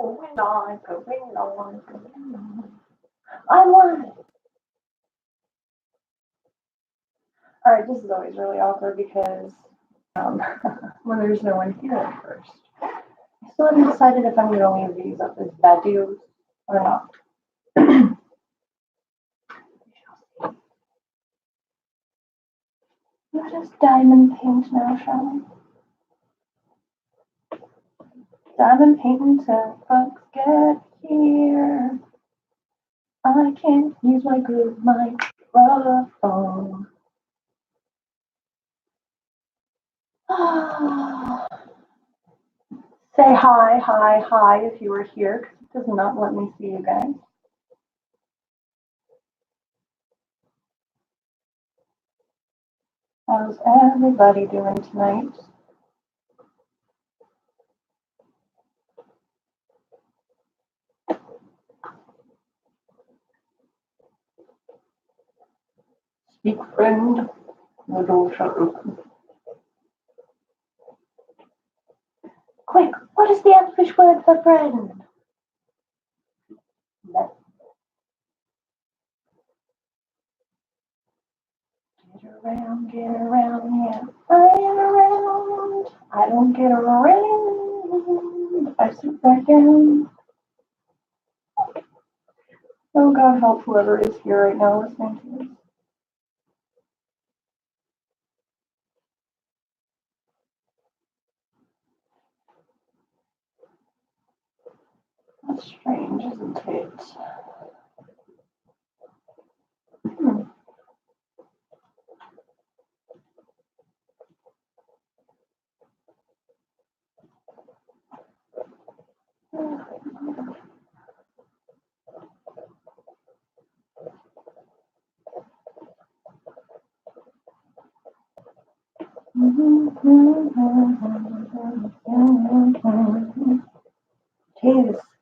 going on, going on, going on. I won. All right, this is always really awkward because when there's no one here at first. I still haven't decided if I'm going to leave these up as bad deals or not. Let us diamond paint now, shall we? Diamond paint until folks get here. I can't use my good microphone. Say hi, hi, hi if you are here, because it does not let me see you guys. How's everybody doing tonight? Speak, friend. The door shall open. Quick, what is the Elfish word for friend? Let get around, yeah. I am around. I don't get around. I sit back down. Oh, God help whoever is here right now listening to this. That's strange, isn't it?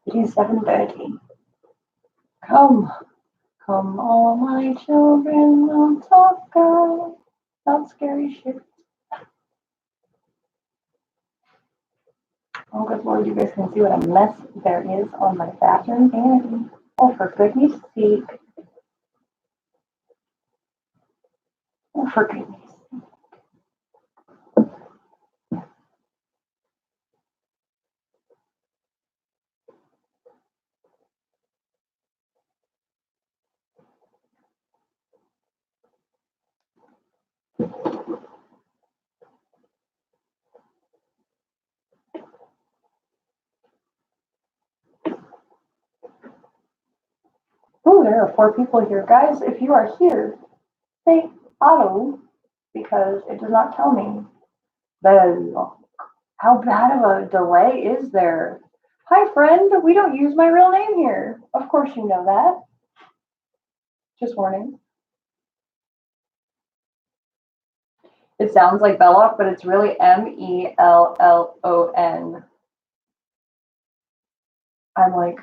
It is 7:30. Come, all my children, we'll talk about scary shit. Oh, good Lord, you guys can see what a mess there is on my bathroom vanity. Oh, for goodness sake. Oh, for goodness. Oh, there are 4 people here. Guys, if you are here, say auto, because it does not tell me. How bad of a delay is there? Hi, friend. We don't use my real name here. Of course you know that. Just warning. It sounds like Belloc, but it's really Mellon. I'm like,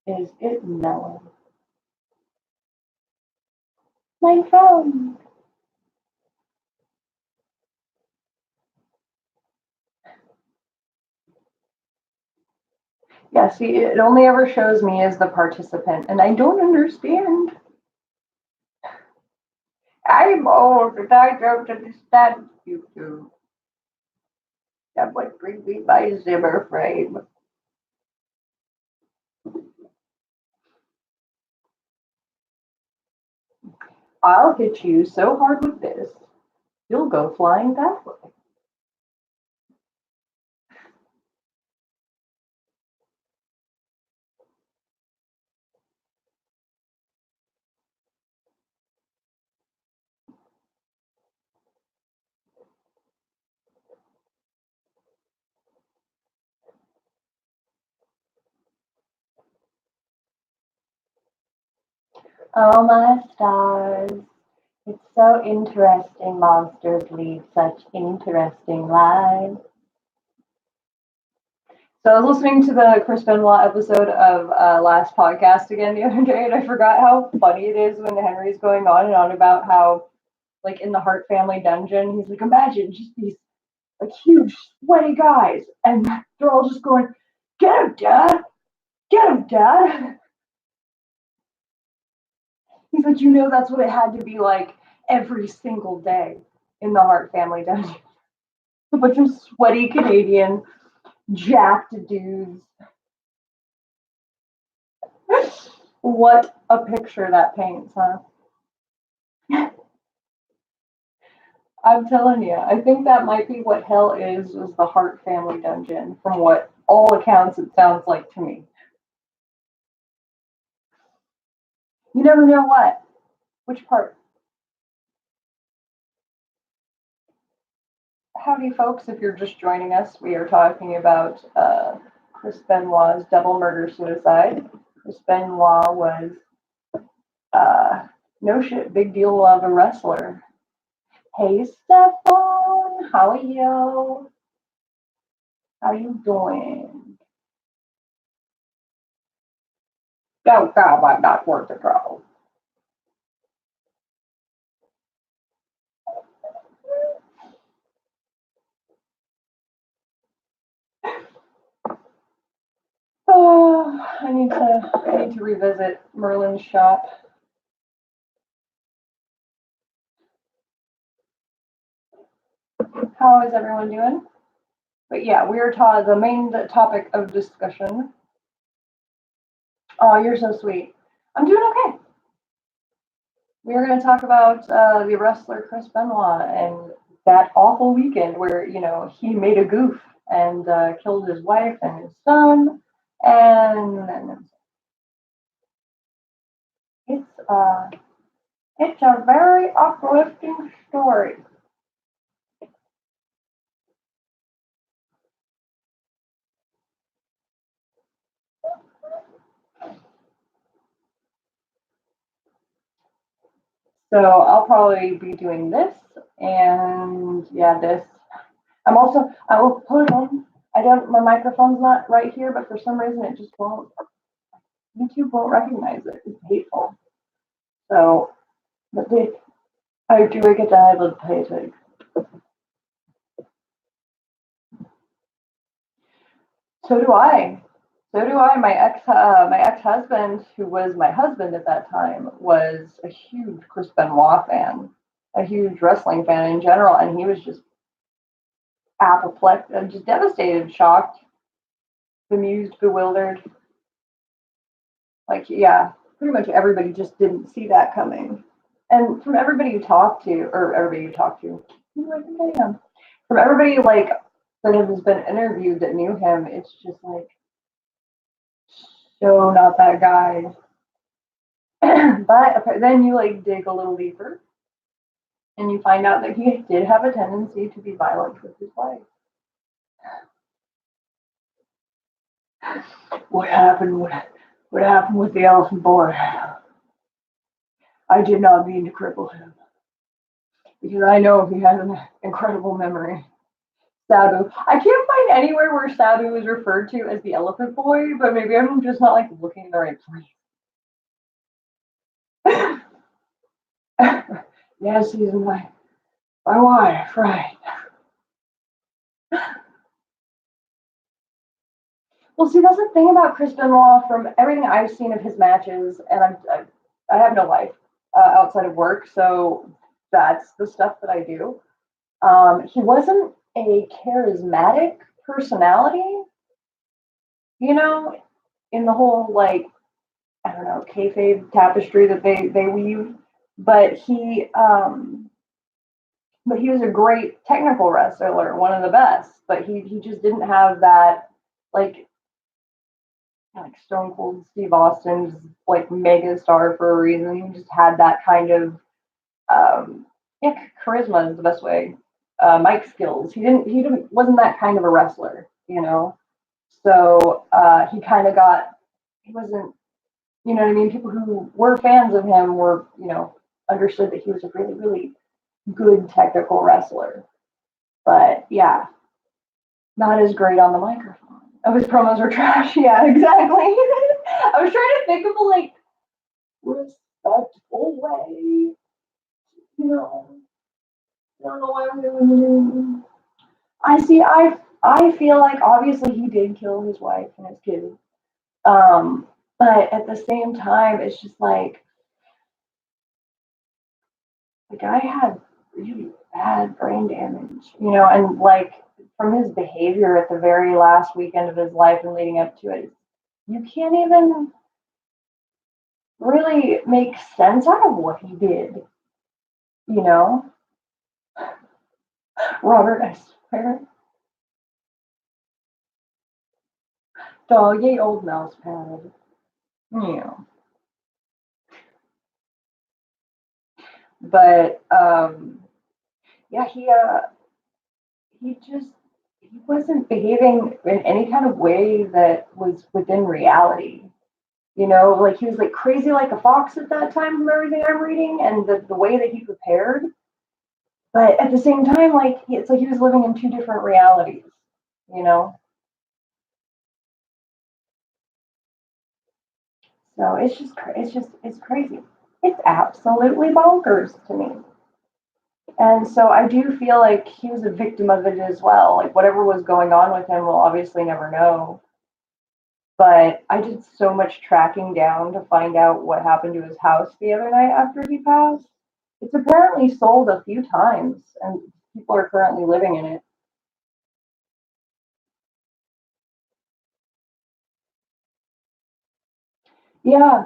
is it Melon? My phone. Yeah, see, it only ever shows me as the participant, and I don't understand. I'm old, and I don't understand YouTube. That would bring me my Zimmer frame. I'll hit you so hard with this, you'll go flying that way. Oh my stars. It's so interesting monsters lead such interesting lives. So I was listening to the Chris Benoit episode of Last Podcast again the other day, and I forgot how funny it is when Henry's going on and on about how, like, in the Hart family dungeon, he's like, imagine just these, like, huge, sweaty guys, and they're all just going, "Get him, Dad! Get him, Dad!" He's like, that's what it had to be like every single day in the Hart family dungeon. A bunch of sweaty Canadian jacked dudes. What a picture that paints, huh? I'm telling you, I think that might be what hell is the Hart family dungeon, from what all accounts it sounds like to me. You never know what. Which part? Howdy, folks. If you're just joining us, we are talking about Chris Benoit's double murder suicide. Chris Benoit was, no shit, big deal of a wrestler. Hey, Stefan. How are you? How you doing? Go, I'm not worth the trouble. Oh, I need to revisit Merlin's shop. How is everyone doing? But yeah, we are the main topic of discussion. Oh, you're so sweet. I'm doing okay. We are going to talk about the wrestler Chris Benoit and that awful weekend where, he made a goof and killed his wife and his son. And it's a very uplifting story. So I'll probably be doing this and this. I will put it on. My microphone's not right here, but for some reason it just won't, YouTube won't recognize it. It's hateful. So, but I do get to have a paycheck. So do I. My ex-husband, who was my husband at that time, was a huge Chris Benoit fan, a huge wrestling fan in general, and he was just apoplectic, just devastated, shocked, bemused, bewildered. Like, yeah, pretty much everybody just didn't see that coming. And from everybody you talk to, like, I am. From everybody like that has been interviewed that knew him, it's just like, so not that guy. But then you like dig a little deeper, and you find out that he did have a tendency to be violent with his wife. What happened? What happened with the elephant boy? I did not mean to cripple him, because I know he has an incredible memory. Sabu. I can't find anywhere where Sabu is referred to as the elephant boy, but maybe I'm just not like looking in the right place. Yes, he's my wife, right? Well, see, that's the thing about Chris Benoit. From everything I've seen of his matches, and I have no life outside of work, so that's the stuff that I do. He wasn't a charismatic personality, in the whole like, I don't know, kayfabe tapestry that they weave. But he was a great technical wrestler, one of the best. But he just didn't have that like Stone Cold Steve Austin's like mega star for a reason. He just had that kind of charisma is the best way. Mic skills. He wasn't that kind of a wrestler. So he kind of he wasn't, what I mean? People who were fans of him were, understood that he was a really, really good technical wrestler. But yeah, not as great on the microphone. Oh, his promos were trash. Yeah, exactly. I was trying to think of a like respectful way. I don't know why I'm doing. I see. I feel like obviously he did kill his wife and his kid. Um, but at the same time, it's just like the guy had really bad brain damage, and like from his behavior at the very last weekend of his life and leading up to it, you can't even really make sense out of what he did, you know? Robert, I swear. Doggy old mouse pad. Yeah. But yeah, he wasn't behaving in any kind of way that was within reality. Like he was like crazy like a fox at that time from everything I'm reading and the way that he prepared. But at the same time, like it's like he was living in two different realities, you know? So it's crazy. It's absolutely bonkers to me. And so I do feel like he was a victim of it as well. Like whatever was going on with him, we'll obviously never know. But I did so much tracking down to find out what happened to his house the other night after he passed. It's apparently sold a few times and people are currently living in it. Yeah.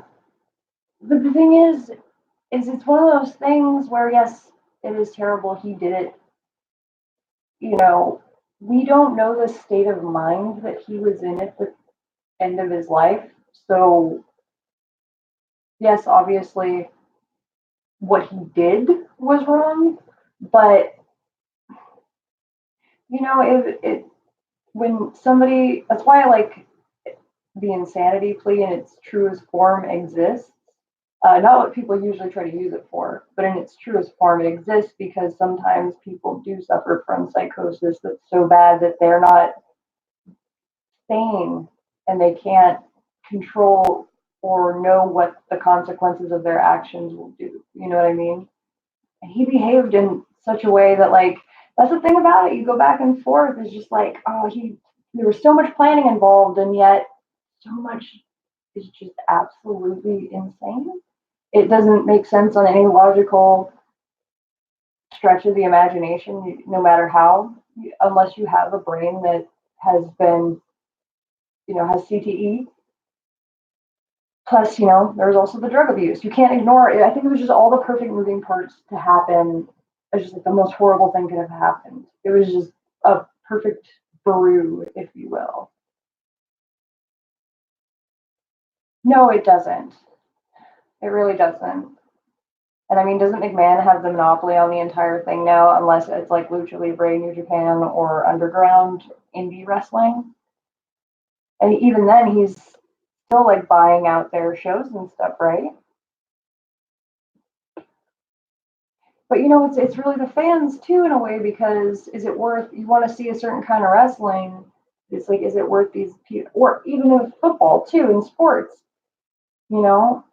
But the thing is it's one of those things where yes, it is terrible he did it, you know, we don't know the state of mind that he was in at the end of his life. So yes, obviously what he did was wrong, but it when somebody that's why I like the insanity plea in its truest form exists. Not what people usually try to use it for, but in its truest form, it exists because sometimes people do suffer from psychosis that's so bad that they're not sane and they can't control or know what the consequences of their actions will do. You know what I mean? And he behaved in such a way that, like, that's the thing about it. You go back and forth. It's just like, oh, there was so much planning involved, and yet so much is just absolutely insane. It doesn't make sense on any logical stretch of the imagination, no matter how, unless you have a brain that has been, has CTE. Plus, there's also the drug abuse. You can't ignore it. I think it was just all the perfect moving parts to happen. It's just like the most horrible thing could have happened. It was just a perfect brew, if you will. No, it doesn't. It really doesn't. And I mean, doesn't McMahon have the monopoly on the entire thing now, unless it's like Lucha Libre, New Japan, or Underground indie wrestling? And even then, he's still like buying out their shows and stuff, right? But it's really the fans too in a way because is it worth? You want to see a certain kind of wrestling? It's like, is it worth these people? Or even in football too, in sports, you know,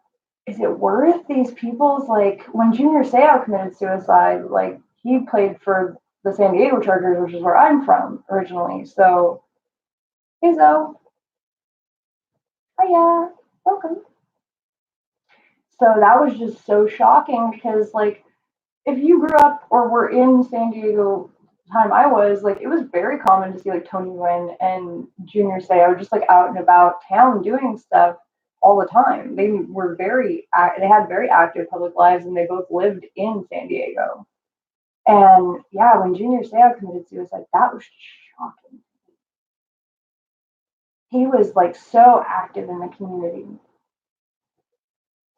is it worth these people's like when Junior Seau committed suicide? Like he played for the San Diego Chargers, which is where I'm from originally. So, hey Zoe, hiya, welcome. So that was just so shocking because like if you grew up or were in San Diego time I was, like it was very common to see like Tony Nguyen and Junior Seau just like out and about town doing stuff all the time. They had very active public lives and they both lived in San Diego. And yeah, when Junior Seau committed suicide, that was shocking. He was like so active in the community.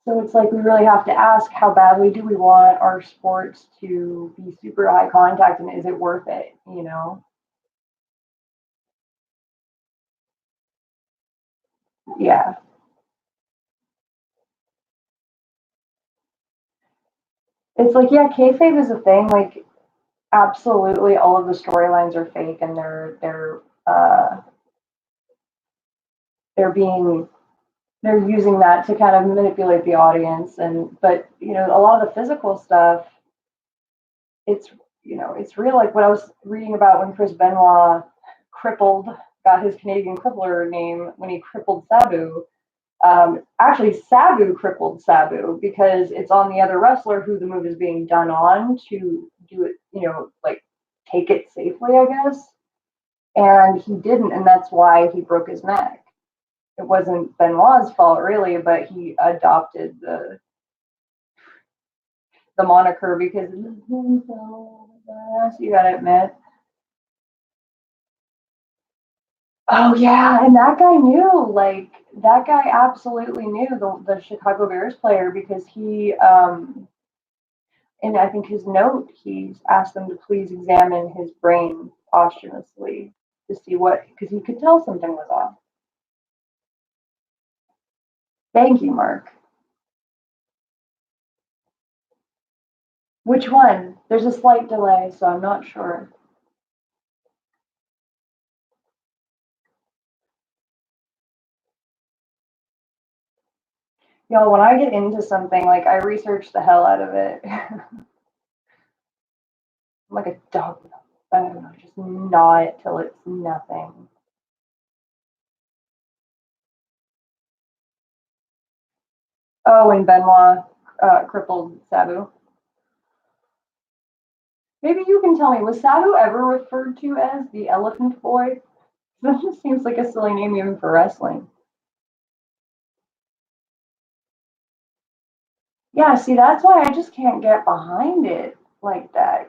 So it's like we really have to ask how badly do we want our sports to be super high contact and is it worth it, you know? Yeah. It's like, yeah, kayfabe is a thing. Like, absolutely, all of the storylines are fake, and they're being they're using that to kind of manipulate the audience. And but a lot of the physical stuff, it's it's real. Like what I was reading about when Chris Benoit crippled, got his Canadian crippler name when he crippled Sabu. Actually, Sabu crippled Sabu because it's on the other wrestler who the move is being done on to do it, like take it safely, I guess. And he didn't, and that's why he broke his neck. It wasn't Benoit's fault, really, but he adopted the moniker because so you gotta admit. Oh yeah, and that guy knew, like that guy absolutely knew the Chicago Bears player because he and I think his note he's asked them to please examine his brain posthumously to see what because he could tell something was off. Thank you, Mark. Which one? There's a slight delay, so I'm not sure. Y'all, when I get into something, like I research the hell out of it. I'm like a dog. I don't know, just gnaw it till it's nothing. Oh, and Benoit crippled Sabu. Maybe you can tell me, was Sabu ever referred to as the Elephant Boy? That just seems like a silly name even for wrestling. Yeah, see, that's why I just can't get behind it like that,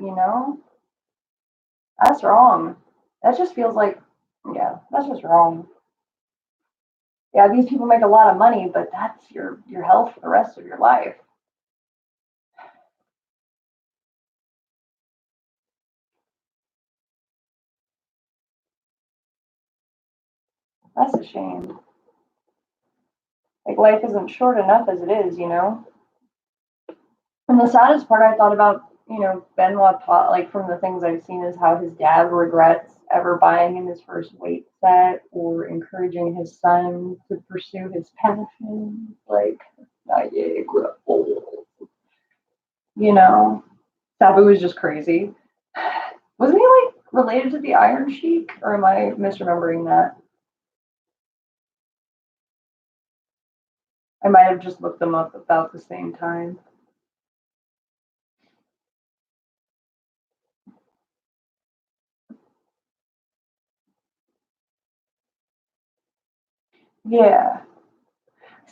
That's wrong. That just feels like, yeah, that's just wrong. Yeah, these people make a lot of money, but that's your health for the rest of your life. That's a shame. Like life isn't short enough as it is, And the saddest part I thought about, Benoit taught, like from the things I've seen, is how his dad regrets ever buying him his first weight set or encouraging his son to pursue his passion. Like, Niagara Falls. Sabu was just crazy. Wasn't he like related to the Iron Sheik, or am I misremembering that? I might have just looked them up about the same time. Yeah.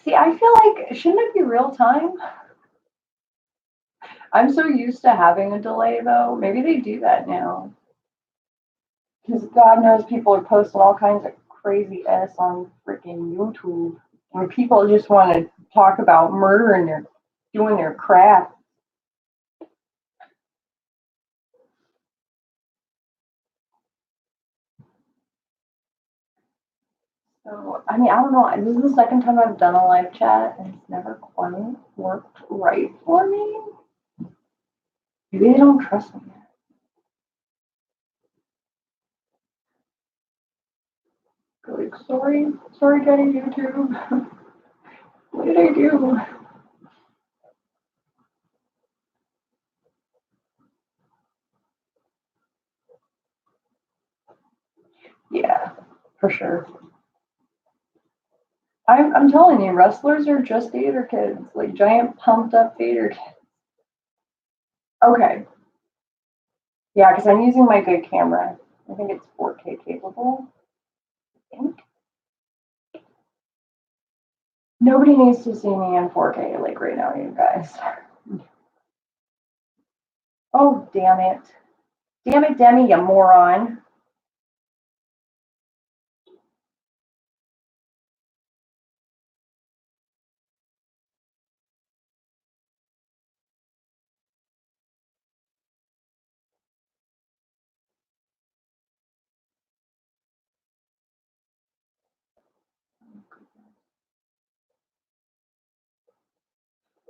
See, I feel like shouldn't it be real time? I'm so used to having a delay though. Maybe they do that now. Because God knows people are posting all kinds of crazy s on freaking YouTube. Where people just want to talk about murder and they're doing their craft. So, I mean, I don't know. This is the second time I've done a live chat and it's never quite worked right for me. Maybe they don't trust me yet. Like, sorry, getting YouTube. What did I do? Yeah, for sure. I'm telling you, wrestlers are just theater kids, like giant pumped up theater kids. Okay, yeah, because I'm using my good camera. I think it's 4K capable. I think. Nobody needs to see me in 4K like right now, you guys. Oh, damn it. Damn it, Demi, you moron.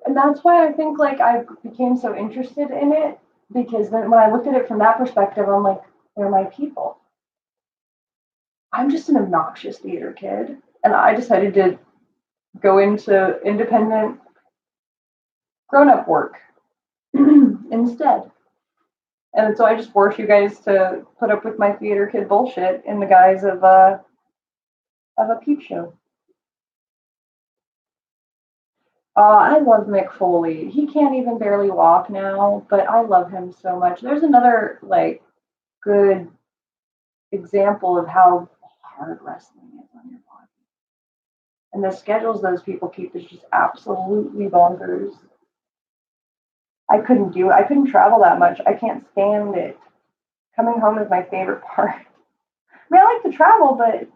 And that's why I think like I became so interested in it because then when I looked at it from that perspective, I'm like, they're my people. I'm just an obnoxious theater kid, and I decided to go into independent grown-up work instead. And so I just force you guys to put up with my theater kid bullshit in the guise of a peep show. I love Mick Foley. He can't even barely walk now, but I love him so much. There's another like good example of how hard wrestling is on your body. And the schedules those people keep is just absolutely bonkers. I couldn't do it. I couldn't travel that much. I can't stand it. Coming home is my favorite part. I mean, I like to travel, but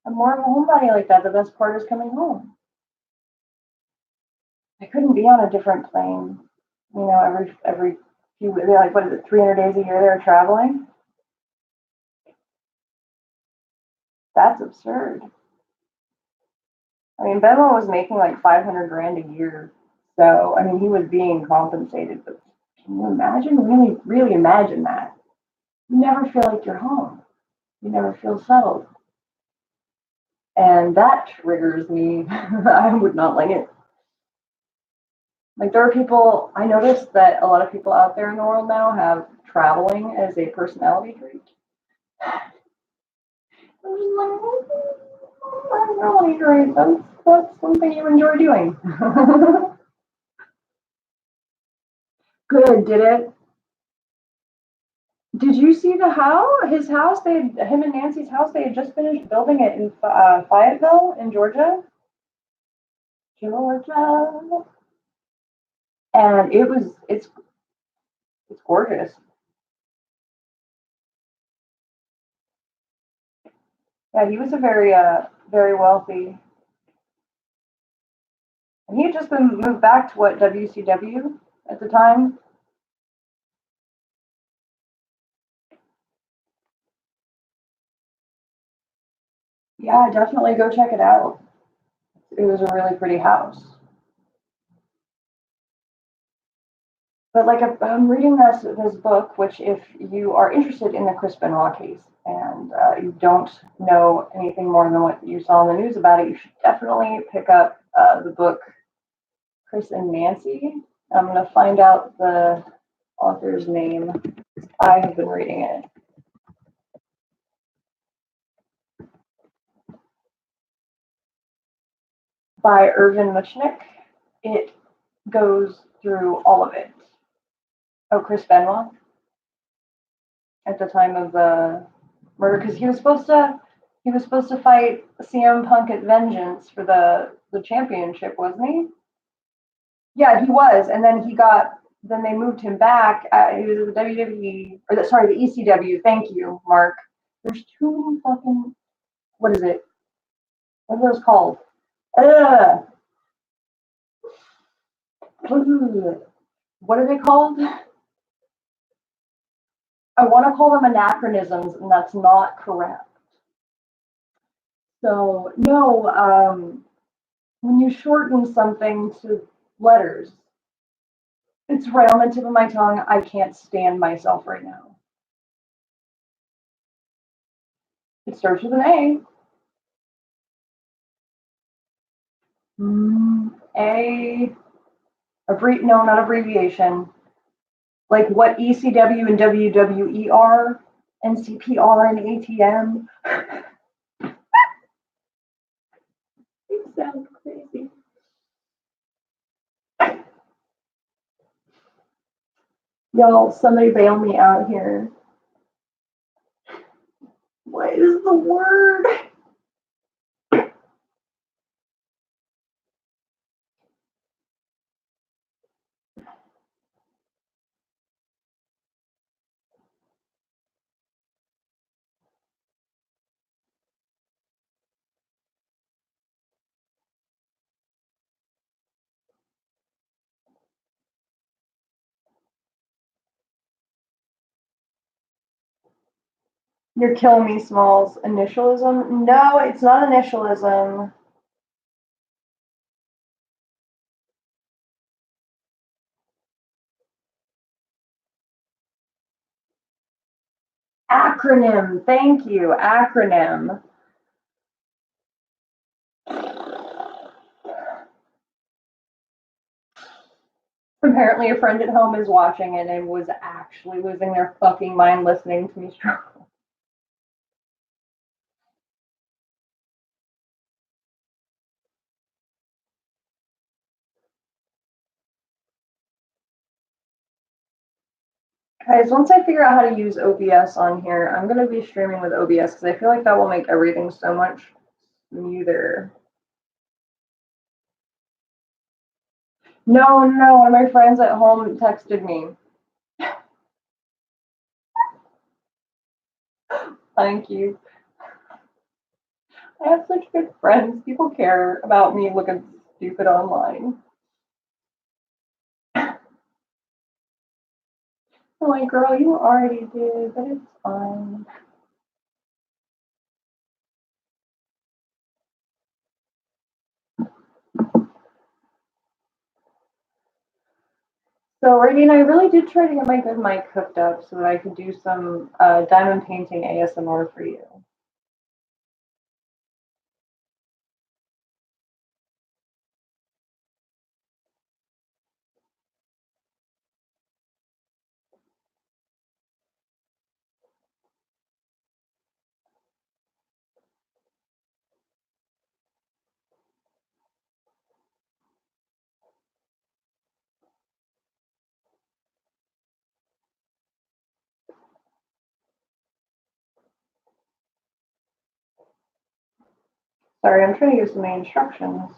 I'm more of a homebody like that. The best part is coming home. I couldn't be on a different plane, every few, like, what is it, 300 days a year they're traveling? That's absurd. I mean, Benoit was making like 500 grand a year. So, I mean, he was being compensated, but can you imagine? Really, really imagine that. You never feel like you're home. You never feel settled. And that triggers me. I would not like it. Like, there are people, I noticed that a lot of people out there in the world now have traveling as a personality trait. I'm just like, personality trait, that's something you enjoy doing. Good, did it? Did you see his house? Him and Nancy's house, they had just finished building it in Fayetteville in Georgia. Georgia. And it's gorgeous. Yeah, he was a very wealthy. And he had just been moved back to WCW at the time. Yeah, definitely go check it out. It was a really pretty house. But like I'm reading this book, which if you are interested in the Chris Benoit case and you don't know anything more than what you saw in the news about it, you should definitely pick up the book Chris and Nancy. I'm going to find out the author's name. I have been reading it. By Irvin Muchnick. It goes through all of it. Oh, Chris Benoit at the time of the murder, because he was supposed to fight CM Punk at Vengeance for the championship, wasn't he? Yeah, he was, and then then they moved him back. He was at the WWE, sorry, the ECW. Thank you, Mark. There's too many fucking. What is it? What are those called? What are they called? I want to call them anachronisms, and that's not correct. So, no, when you shorten something to letters, it's right on the tip of my tongue. I can't stand myself right now. It starts with an A. No, not abbreviation. Like what ECW and WWE are, NCPR and ATM. It sounds crazy. Y'all, somebody bail me out here. What is the word? You're killing me, Smalls. Initialism? No, it's not initialism. Acronym. Thank you. Acronym. Apparently, a friend at home is watching it and was actually losing their fucking mind listening to me struggle. Guys, once I figure out how to use OBS on here, I'm going to be streaming with OBS because I feel like that will make everything so much smoother. No, no, one of my friends at home texted me. Thank you. I have such good friends. People care about me looking stupid online. I'm like, girl, you already did, but it's fine. So, Rainy, I really did try to get my good mic hooked up so that I could do some diamond painting ASMR for you. Sorry, I'm trying to give some instructions.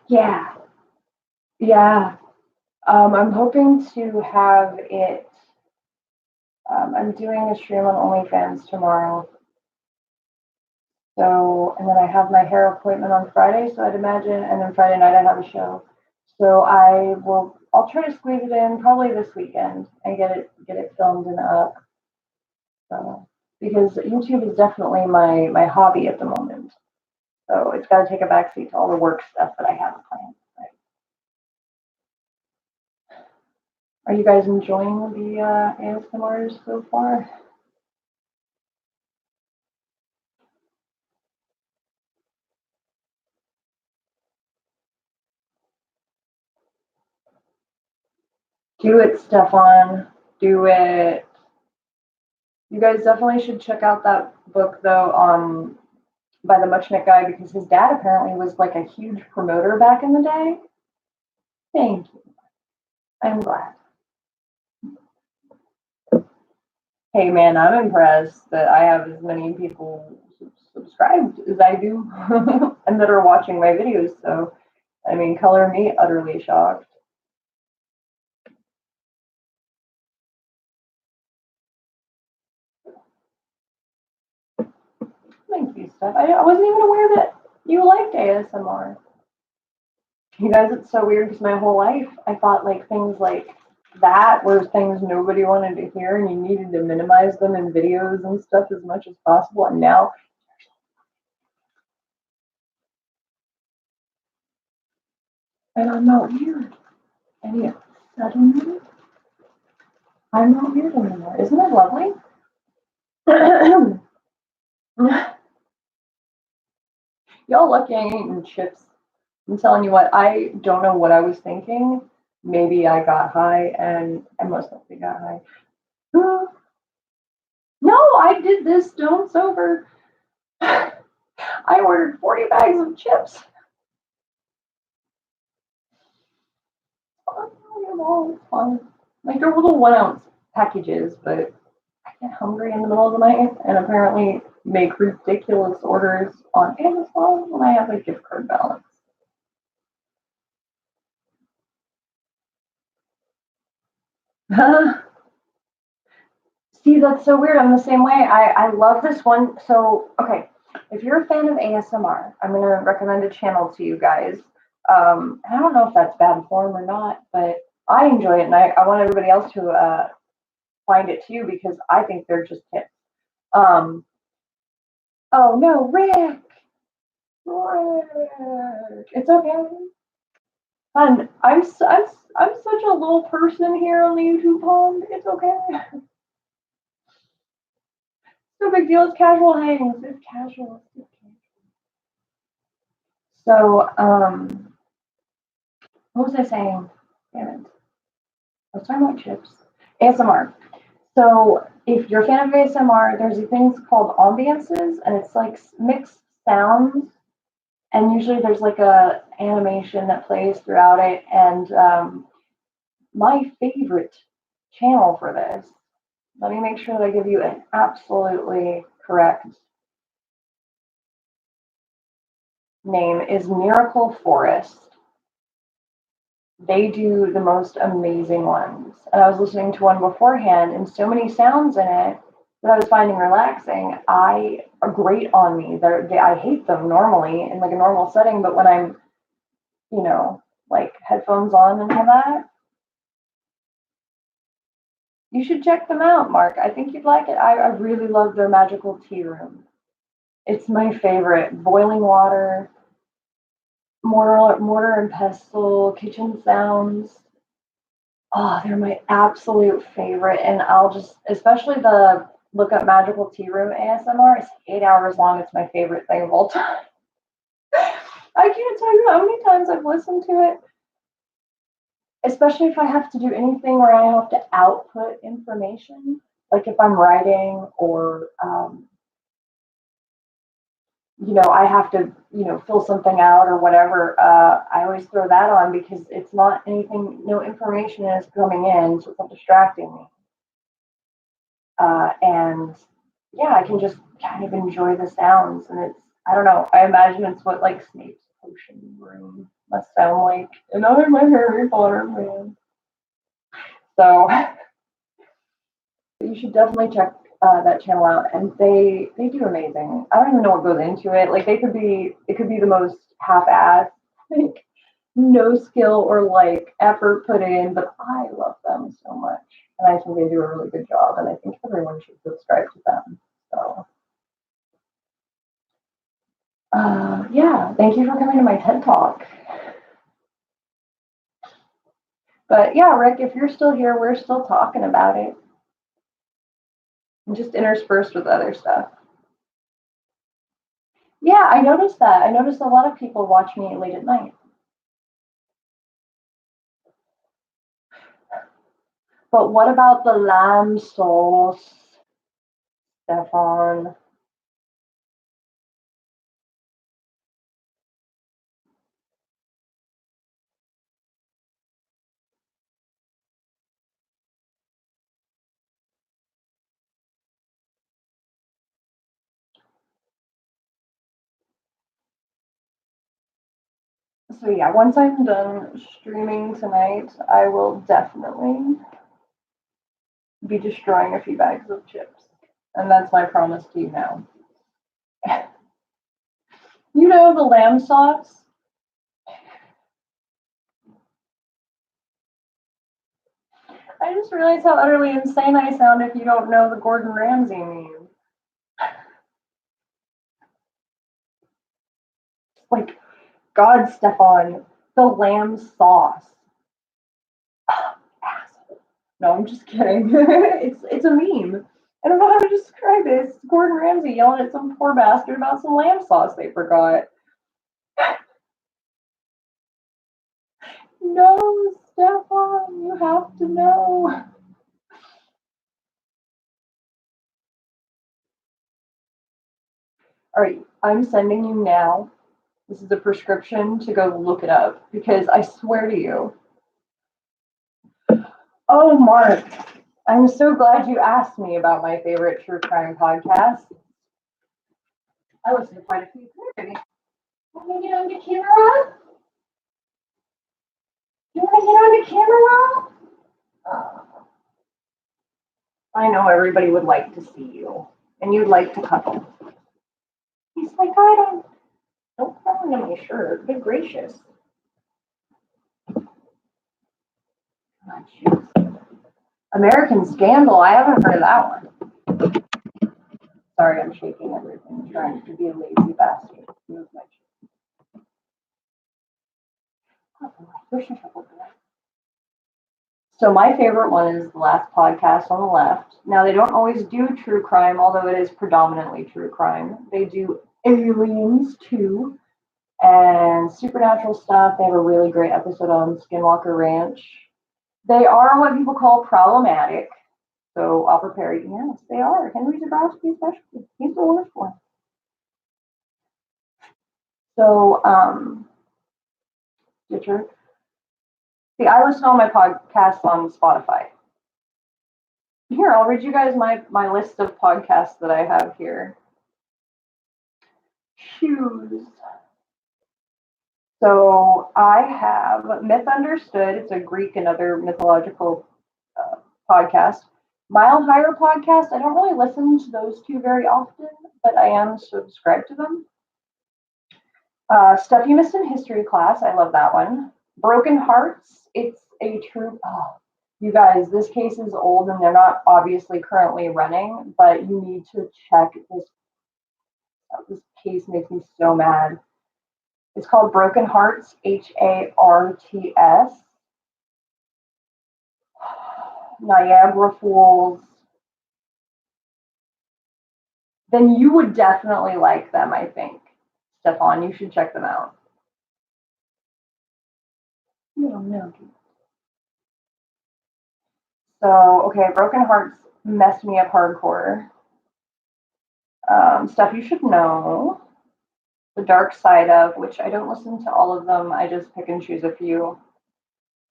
Yeah, yeah. I'm hoping to have it. I'm doing a stream on OnlyFans tomorrow. So, and then I have my hair appointment on Friday, so I'd imagine, and then Friday night I have a show. So I'll try to squeeze it in probably this weekend and get it filmed and up. So, because YouTube is definitely my hobby at the moment. So it's got to take a backseat to all the work stuff that I have planned. Right? Are you guys enjoying the ASMRs so far? Do it, Stefan. Do it. You guys definitely should check out that book though, by the Muchnick guy because his dad apparently was like a huge promoter back in the day. Thank you. I'm glad. Hey man, I'm impressed that I have as many people subscribed as I do and that are watching my videos. So, I mean, color me utterly shocked. Thank you, Steph. I wasn't even aware that you liked ASMR. You guys, it's so weird because my whole life I thought like things like that were things nobody wanted to hear and you needed to minimize them in videos and stuff as much as possible. And now, and I'm not weird. And yet, suddenly, I'm not weird anymore. Isn't it lovely? Y'all lucky I ain't eating chips. I'm telling you what, I don't know what I was thinking. Maybe I got high and I most likely got high. No, I did this stone sober. I ordered 40 bags of chips. It's fun. Like they're little 1 ounce packages, but I get hungry in the middle of the night and apparently make ridiculous orders on Amazon when I have a gift card balance. See, that's so weird. I'm the same way. I love this one. So, okay, if you're a fan of ASMR, I'm going to recommend a channel to you guys. I don't know if that's bad form or not, but I enjoy it, and I want everybody else to find it too because I think they're just tips. Um, oh no, Rick! Rick! It's okay. And I'm I'm such a little person here on the YouTube pond. It's okay. No big deal. It's casual hangs. It's casual. So, what was I saying? Damn it. I was talking about chips. ASMR. So, if you're a fan of ASMR, there's these things called ambiances, and it's like mixed sounds. And usually there's like a animation that plays throughout it. And my favorite channel for this, let me make sure that I give you an absolutely correct name, is Miracle Forest. They do the most amazing ones. And I was listening to one beforehand, and so many sounds in it that I was finding relaxing. I are great on me. I hate them normally in like a normal setting, but when I'm, like headphones on and all that, you should check them out, Mark. I think you'd like it. I really love their magical tea room. It's my favorite. Boiling water, mortar and pestle, kitchen sounds. Oh, they're my absolute favorite. And I'll just, especially the look up magical tea room ASMR, it's 8 hours long. It's my favorite thing of all time. I can't tell you how many times I've listened to it, especially if I have to do anything where I have to output information, like if I'm writing or, I have to, fill something out or whatever. I always throw that on because it's not anything, no information is coming in, so it's not distracting me. And yeah, I can just kind of enjoy the sounds. And it's, I don't know, I imagine it's what like Snape's potion room must sound like. And I'm a Harry Potter fan. So you should definitely check that channel out. And they do amazing. I don't even know what goes into it. Like it could be the most half-assed, like no skill or like effort put in, but I love them so much. And I think they do a really good job. And I think everyone should subscribe to them. So yeah, thank you for coming to my TED Talk. But yeah, Rick, if you're still here, we're still talking about it. And just interspersed with other stuff. Yeah, I noticed that. I noticed a lot of people watch me late at night. But what about the lamb sauce, Stefan? So yeah, once I'm done streaming tonight, I will definitely be destroying a few bags of chips. And that's my promise to you now. The lamb sauce? I just realized how utterly insane I sound if you don't know the Gordon Ramsay meme. Like, God, Stefan, the lamb sauce. Asshole. No, I'm just kidding. It's a meme. I don't know how to describe it. It's Gordon Ramsay yelling at some poor bastard about some lamb sauce they forgot. No, Stefan, you have to know. All right, I'm sending you now. This is a prescription to go look it up because I swear to you. Oh, Mark, I'm so glad you asked me about my favorite true crime podcast. I listen to quite a few. Maybe. Want to get on the camera? You want to get on the camera? I know everybody would like to see you, and you'd like to cuddle. He's like, don't crawl into my shirt. Good gracious. American Scandal. I haven't heard of that one. Sorry, I'm shaking everything, trying to be a lazy bastard. Move my chair. Oh, where's your shovel? So my favorite one is the last podcast on the left. Now they don't always do true crime, although it is predominantly true crime. They do aliens too and supernatural stuff. They have a really great episode on Skinwalker Ranch. They are what people call problematic. So I'll prepare you. Yes, they are. Henry Zabrowski especially. He's the worst one. So, Stitcher. See, I listen to all my podcasts on Spotify. Here, I'll read you guys my list of podcasts that I have here. Shoes. So I have Myth Understood. It's a Greek and other mythological podcast. Mile Higher podcast. I don't really listen to those two very often, but I am subscribed to them. Stuff You Missed in History Class. I love that one. Broken Hearts. It's a true. Oh, you guys, this case is old and they're not obviously currently running, but you need to check this. This case makes me so mad. It's called Broken Hearts, Harts. Niagara Falls. Then you would definitely like them, I think. Stefan, you should check them out. You don't know, dude. So, okay, Broken Hearts messed me up hardcore. Stuff You Should Know. The Dark Side of, which I don't listen to all of them. I just pick and choose a few.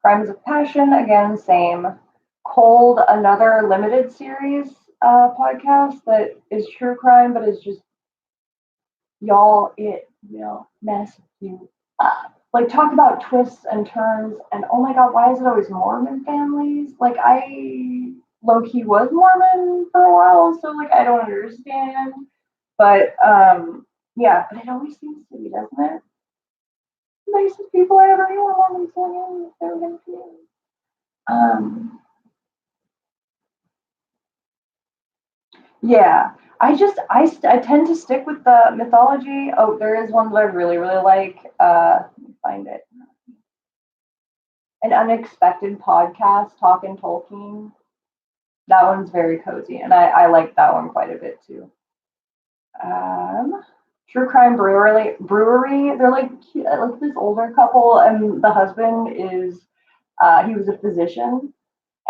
Crimes of Passion, again, same. Cold, another limited series podcast that is true crime, but is just y'all, it will mess you up. Like, talk about twists and turns, and oh my god, why is it always Mormon families? Like, I low-key was Mormon for a while, so like I don't understand. But yeah, but it always seems to be, doesn't it? The nicest people I ever knew were Mormons, so they're gonna yeah, I tend to stick with the mythology. Oh, there is one that I really like. Let me find it. An Unexpected Podcast, Talking Tolkien. That one's very cozy, and I like that one quite a bit too. True Crime Brewery. They're like this older couple, and the husband is he was a physician,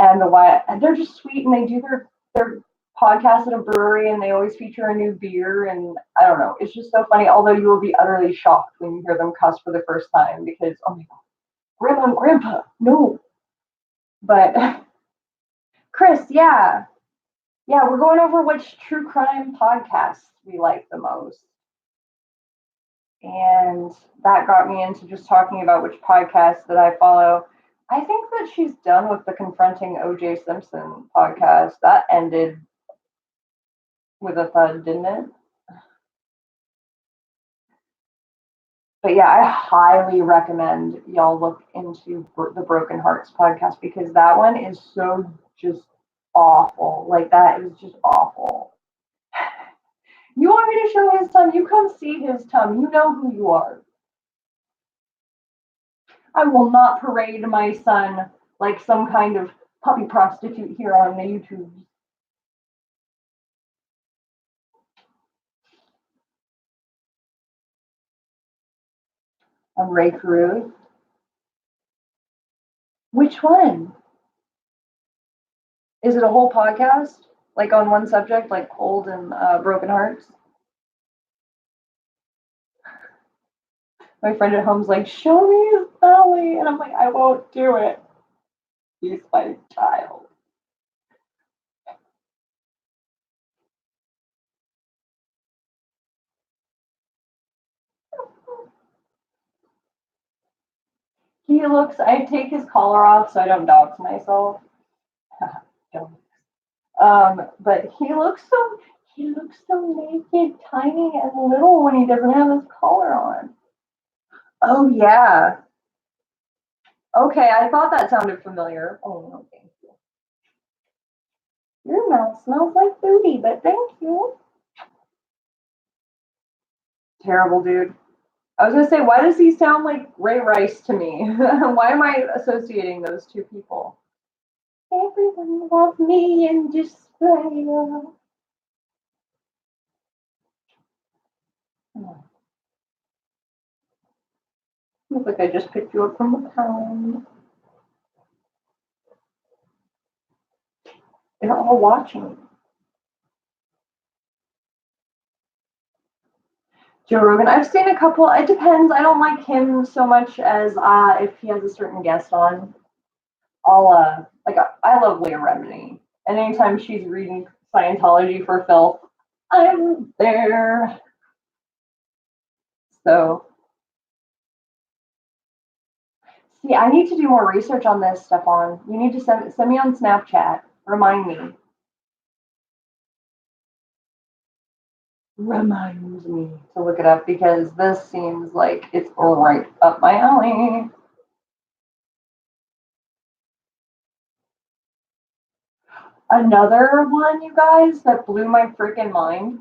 and the wife, and they're just sweet, and they do their podcast at a brewery, and they always feature a new beer, and I don't know, it's just so funny. Although you will be utterly shocked when you hear them cuss for the first time because oh my god, grandma and grandpa, no. But Chris, yeah, we're going over which true crime podcasts we like the most. And that got me into just talking about which podcasts that I follow. I think that she's done with the Confronting O.J. Simpson podcast. That ended with a thud, didn't it? But yeah, I highly recommend y'all look into the Broken Hearts podcast because that one is so just awful. Like, that is just awful. You want me to show his tongue? You come see his tongue. You know who you are. I will not parade my son like some kind of puppy prostitute here on the YouTube. On Ray Carew. Which one? Is it a whole podcast? Like on one subject, like cold and broken hearts? My friend at home's like, show me his belly. And I'm like, I won't do it. He's my child. I take his collar off so I don't dox myself. But he looks so naked, tiny, and little when he doesn't have his collar on. Oh yeah. Okay, I thought that sounded familiar. Oh no, thank you. Your mouth smells like booty, but thank you. Terrible dude. I was gonna say, why does he sound like Ray Rice to me? Why am I associating those two people? Everyone loves me in display. Looks like I just picked you up from the pound. They're all watching. Joe Rogan. I've seen a couple. It depends. I don't like him so much as if he has a certain guest on. I love Leah Remini. And anytime she's reading Scientology for filth, I'm there. So see, I need to do more research on this, Stefan. You need to send me on Snapchat. Remind me. Reminds me to look it up because this seems like it's right up my alley. Another one, you guys, that blew my freaking mind.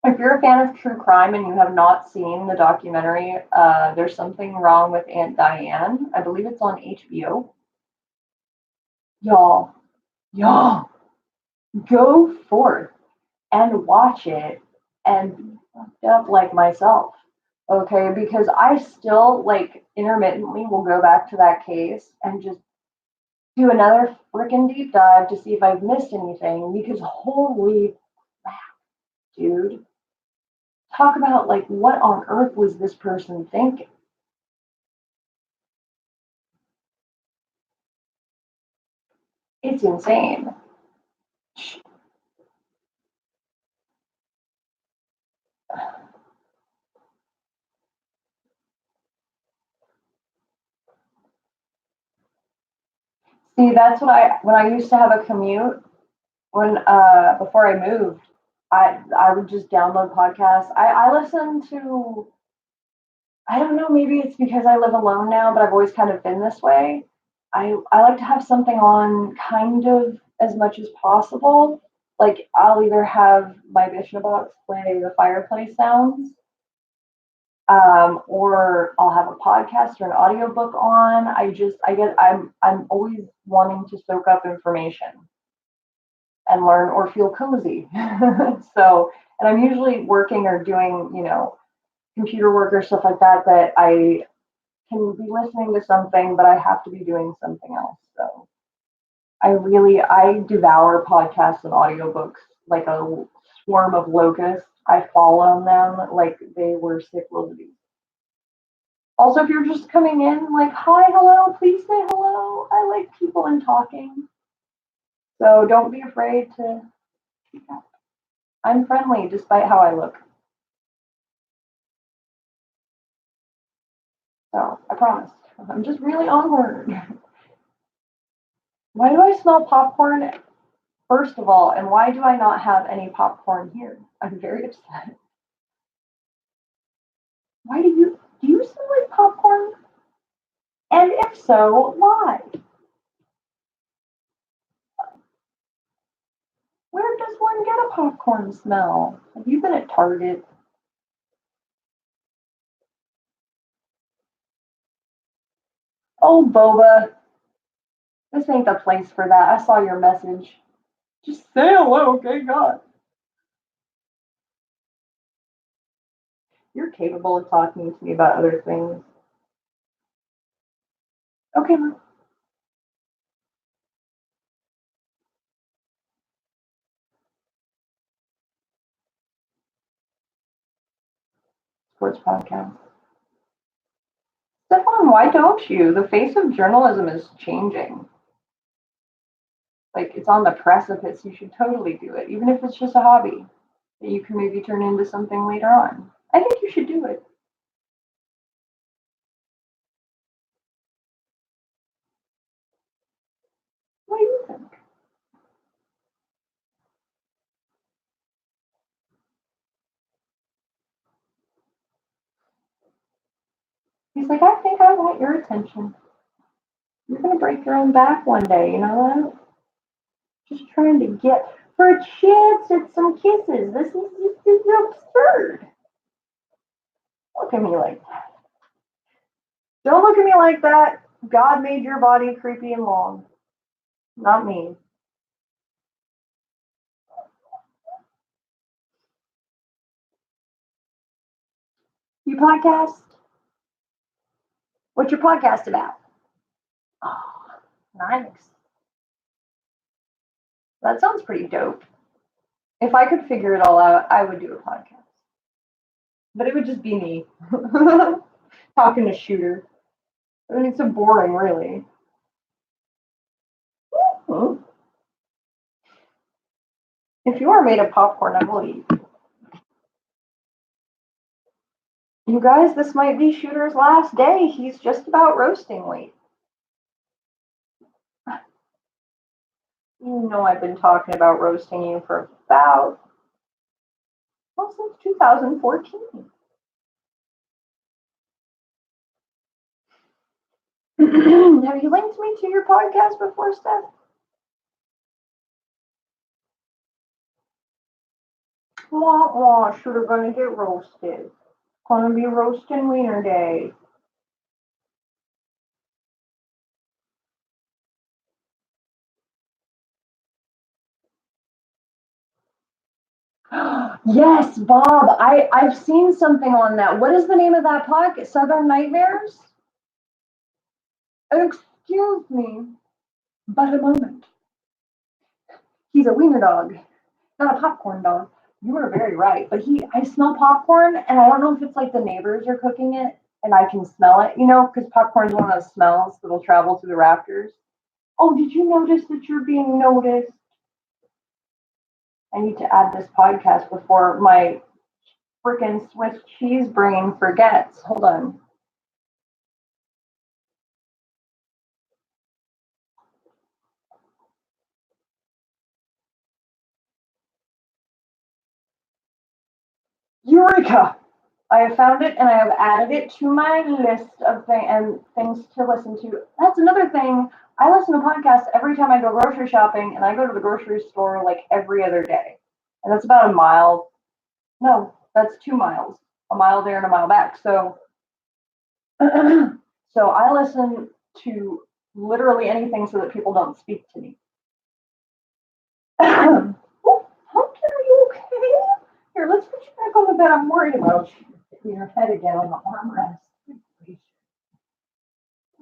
If you're a fan of true crime and you have not seen the documentary, There's Something Wrong with Aunt Diane, I believe it's on HBO. Y'all, y'all, go forth and watch it and be fucked up like myself. Okay, because I still like intermittently will go back to that case and just do another freaking deep dive to see if I've missed anything because holy crap, dude. Talk about like what on earth was this person thinking? It's insane. See, that's what when I used to have a commute when before I moved, I would just download podcasts. I listen to I don't know, maybe it's because I live alone now, but I've always kind of been this way. I like to have something on kind of as much as possible. Like I'll either have my Bishna box play the fireplace sounds, or I'll have a podcast or an audiobook on. I'm always wanting to soak up information and learn or feel cozy. So, and I'm usually working or doing, computer work or stuff like that, that I can be listening to something, but I have to be doing something else. So I devour podcasts and audiobooks like a swarm of locusts. I fall on them like they were sick little bees. Also, if you're just coming in, like, hi, hello, please say hello. I like people and talking. So don't be afraid to speak up. I'm friendly despite how I look. So I promise. I'm just really onward. Why do I smell popcorn, first of all, and why do I not have any popcorn here? I'm very upset. Why do you smell like popcorn? And if so, why? Where does one get a popcorn smell? Have you been at Target? Oh, Boba, this ain't the place for that. I saw your message. Just say hello, okay, God. You're capable of talking to me about other things. Okay, sports podcast. Stefan, why don't you? The face of journalism is changing. Like, it's on the precipice. You should totally do it, even if it's just a hobby that you can maybe turn into something later on. I think you should do it. What do you think? He's like, I think I want your attention. You're going to break your own back one day, you know that? Just trying to get for a chance at some kisses. This is absurd. Look at me like that. Don't look at me like that. God made your body creepy and long. Not me. You podcast? What's your podcast about? Oh, nice. That sounds pretty dope. If I could figure it all out, I would do a podcast. But it would just be me talking to Shooter. I mean, it's so boring, really. Hmm. If you are made of popcorn, I will eat. You guys, this might be Shooter's last day. He's just about roasting weight. You know, I've been talking about roasting you for about, well, since 2014. Have you linked me to your podcast before, Steph? Wah, wah, Shooter gonna get roasted. Gonna be roasting wiener day. Yes, Bob. I've seen something on that. What is the name of that podcast? Southern Nightmares? Excuse me, but a moment. He's a wiener dog, not a popcorn dog. You were very right. But I smell popcorn, and I don't know if it's like the neighbors are cooking it, and I can smell it. You know, because popcorn is one of those smells that'll travel through the rafters. Oh, did you notice that you're being noticed? I need to add this podcast before my freaking Swiss cheese brain forgets. Hold on. Eureka! I have found it and I have added it to my list of things to listen to. That's another thing. I listen to podcasts every time I go grocery shopping, and I go to the grocery store like every other day. And that's about a mile. No, that's 2 miles. A mile there and a mile back. So, so I listen to literally anything so that people don't speak to me. Oh, Hunter, are you okay? Here, let's put you back on the bed. I'm worried about you. Hitting your head again on the armrest.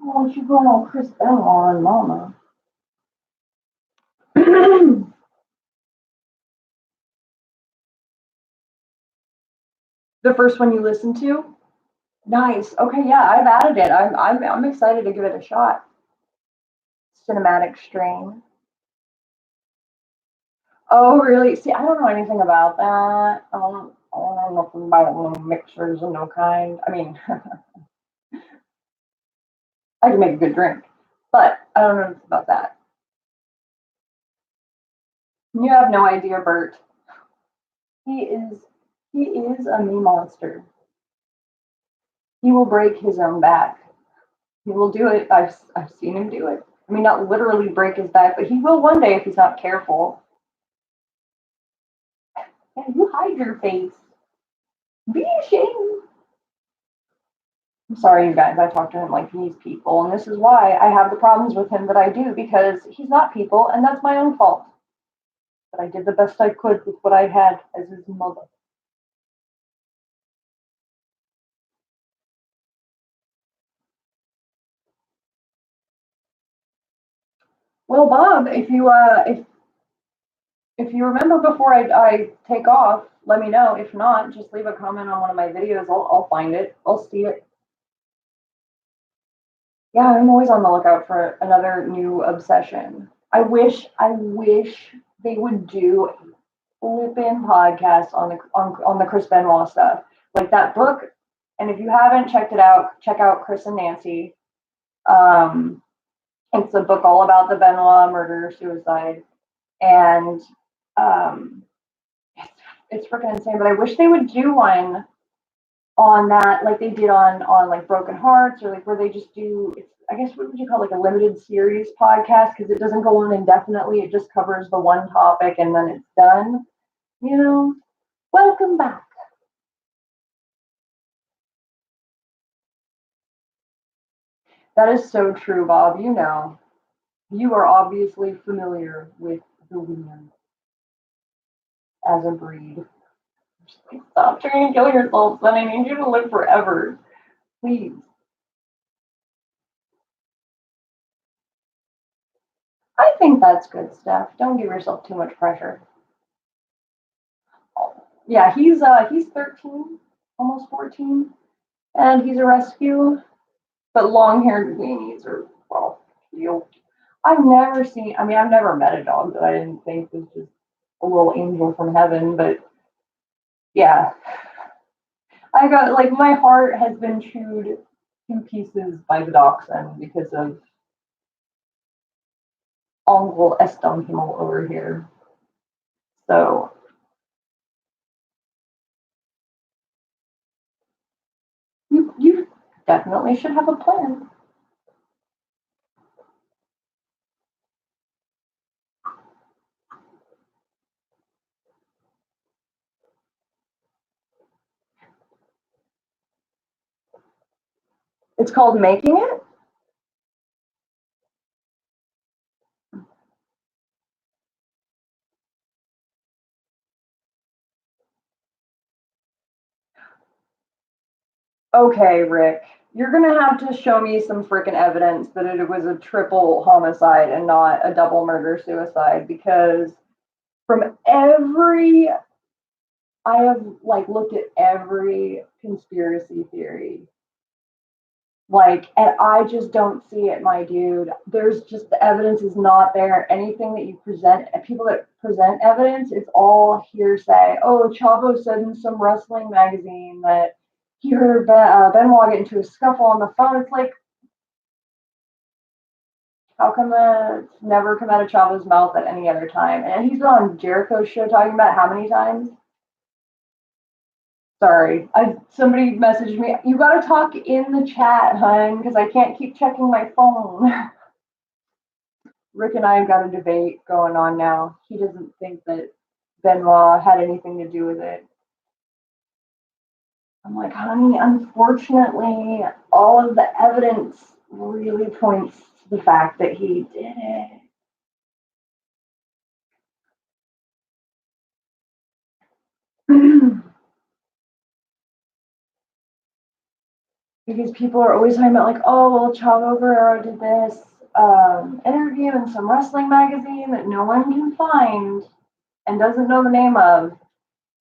Oh, you going all Chris Benoit on Mama? The first one you listened to? Nice. Okay, yeah, I've added it. I'm excited to give it a shot. Cinematic strain. Oh, really? See, I don't know anything about that. I don't know nothing about no mixers and no kind. I mean, I can make a good drink, but I don't know anything about that. You have no idea, Bert. He is he is a me monster. He will break his own back. He will do it. I've seen him do it. I mean, not literally break his back, but he will one day if he's not careful. And you hide your face. Be ashamed. I'm sorry, you guys. I talk to him like he's people, and this is why I have the problems with him that I do, because he's not people, and that's my own fault. But I did the best I could with what I had as his mother. Well, Bob, if you remember before I take off, let me know. If not, just leave a comment on one of my videos. I'll find it. I'll see it. Yeah, I'm always on the lookout for another new obsession. I wish they would do flipping podcasts on the Chris Benoit stuff, like that book. And if you haven't checked it out, check out Chris and Nancy. Um, it's a book all about the Benoit murder suicide, and um, it's, it's freaking insane. But I wish they would do one on that, like they did on like Broken Hearts, or like where they just do. It's, I guess, what would you call, like a limited series podcast, because it doesn't go on indefinitely. It just covers the one topic and then it's done. You know. Welcome back. That is so true, Bob. You know. You are obviously familiar with the wiener as a breed. Stop trying to kill yourself, son. I need you to live forever. Please. I think that's good stuff. Don't give yourself too much pressure. Yeah, he's 13, almost 14, and he's a rescue. But long-haired weenies are, well, cute. I've never met a dog that I didn't think was just a little angel from heaven, but yeah, I got, like, my heart has been chewed to pieces by the dachshund because of Uncle Estonhimmel over here. So, you definitely should have a plan. It's called making it? Okay, Rick, you're gonna have to show me some freaking evidence that it was a triple homicide and not a double murder suicide because from every I have like looked at every conspiracy theory. Like, and I just don't see it, my dude. There's just the evidence is not there. Anything that you present, people that present evidence, it's all hearsay. Oh, Chavo said in some wrestling magazine that he heard Benoit get into a scuffle on the phone. It's like, how come it's never come out of Chavo's mouth at any other time? And he's been on Jericho's show talking about how many times? Sorry, somebody messaged me. You gotta talk in the chat, hun, because I can't keep checking my phone. Rick and I have got a debate going on now. He doesn't think that Benoit had anything to do with it. I'm like, honey, unfortunately, all of the evidence really points to the fact that he did it. Because people are always talking about like, oh, well, Chavo Guerrero did this interview in some wrestling magazine that no one can find and doesn't know the name of.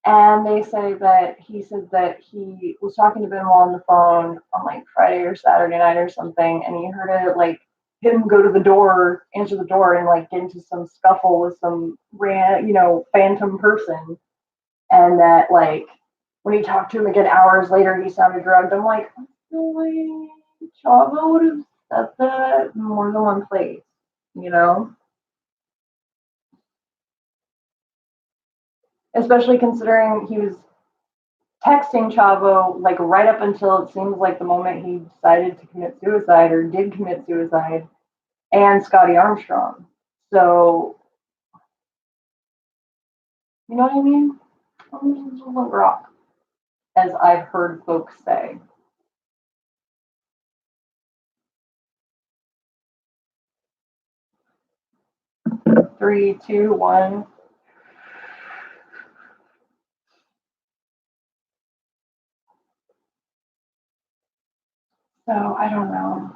And they say that he said that he was talking to Benoit on the phone on like Friday or Saturday night or something, and he heard it like him go to the door, answer the door, and like get into some scuffle with some phantom person, and that like when he talked to him again hours later, he sounded drugged. I'm like, really? Chavo would have said that in more than one place, you know? Especially considering he was texting Chavo like right up until it seems like the moment he decided to commit suicide or did commit suicide, and Scotty Armstrong. So, you know what I mean? Rock, as I've heard folks say. 3, 2, 1. So I don't know.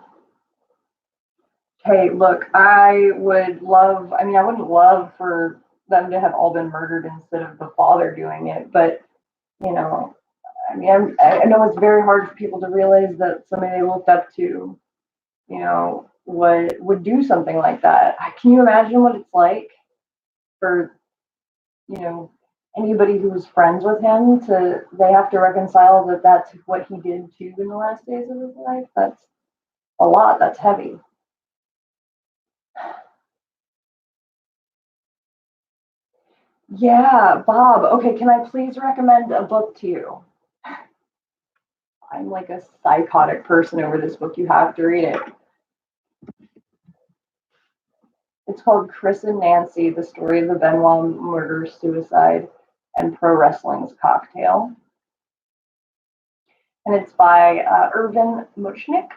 Hey, look, I wouldn't love for them to have all been murdered instead of the father doing it, but you know, I know it's very hard for people to realize that somebody they looked up to, would do something like that. Can you imagine what it's like for, you know, anybody who was friends with him they have to reconcile that that's what he did too in the last days of his life? That's a lot. That's heavy. Yeah, Bob. Okay, can I please recommend a book to you? I'm like a psychotic person over this book. You have to read it. It's called Chris and Nancy, the story of the Benoit murder, suicide, and pro wrestling's cocktail. And it's by Irvin Muchnick.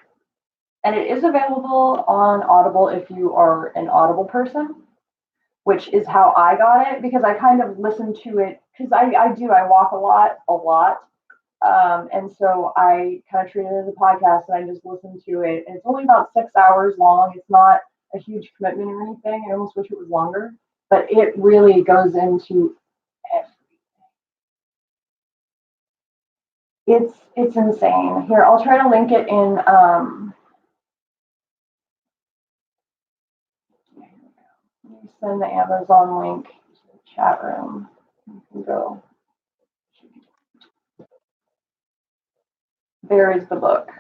And it is available on Audible if you are an Audible person, which is how I got it because I kind of listen to it because I walk a lot. And so I kind of treat it as a podcast and I just listen to it. And it's only about 6 hours long. It's not a huge commitment or anything. I almost wish it was longer, but it really goes into it's insane. Here, I'll try to link it in let me send the Amazon link to the chat room. You can go. There is the book.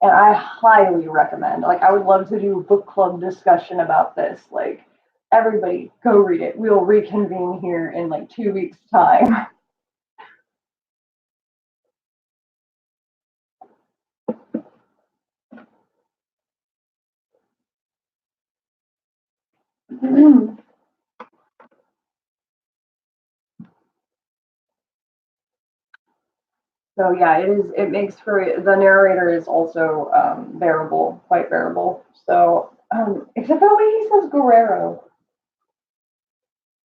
And I highly recommend. Like, I would love to do a book club discussion about this. Like, everybody, go read it. We'll reconvene here in like 2 weeks' time. So yeah, it is. It makes for the narrator is also bearable, quite bearable. So except for the way he says Guerrero,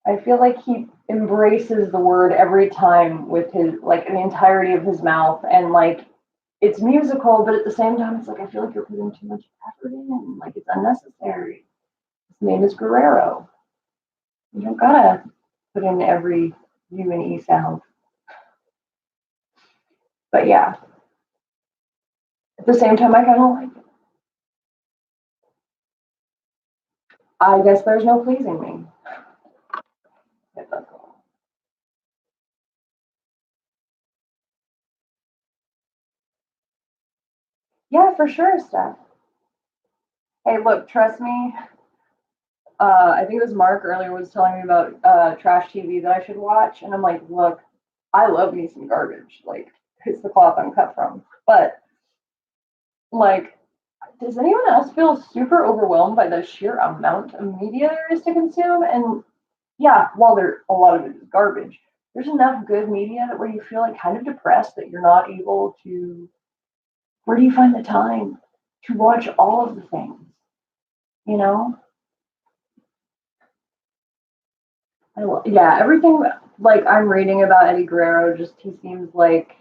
I feel like he embraces the word every time with his like the entirety of his mouth, and like it's musical, but at the same time, it's like I feel like you're putting too much effort in, like it's unnecessary. His name is Guerrero. You don't gotta put in every U and E sound. But yeah, at the same time, I kind of like it. I guess there's no pleasing me. Yeah, for sure, Steph. Hey, look, trust me. I think it was Mark earlier was telling me about trash TV that I should watch, and I'm like, look, I love me some garbage. Like, it's the cloth I'm cut from. But like, does anyone else feel super overwhelmed by the sheer amount of media there is to consume? And yeah, while there a lot of it is garbage, there's enough good media that where you feel like kind of depressed that you're not able to. Where do you find the time to watch all of the things? You know? Yeah, everything like I'm reading about Eddie Guerrero, just he seems like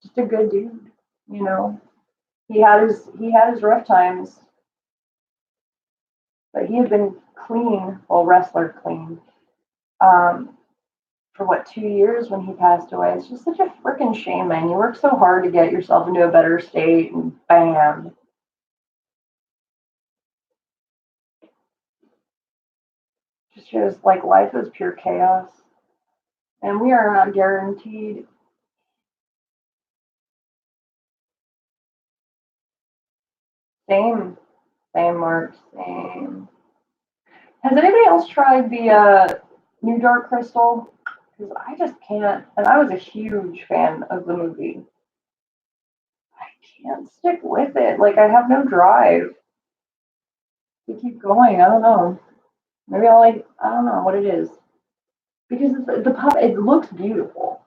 just a good dude. You know, he had his rough times, but he had been clean, well, wrestler clean, um, for what 2 years when he passed away. It's just such a freaking shame, man. You work so hard to get yourself into a better state, and bam, just shows like life is pure chaos, and we are not guaranteed. Same, same, Mark, same. Has anybody else tried the New Dark Crystal? Because I just can't, and I was a huge fan of the movie. I can't stick with it. Like, I have no drive to keep going. I don't know. Maybe I don't know what it is. Because the pub, it looks beautiful.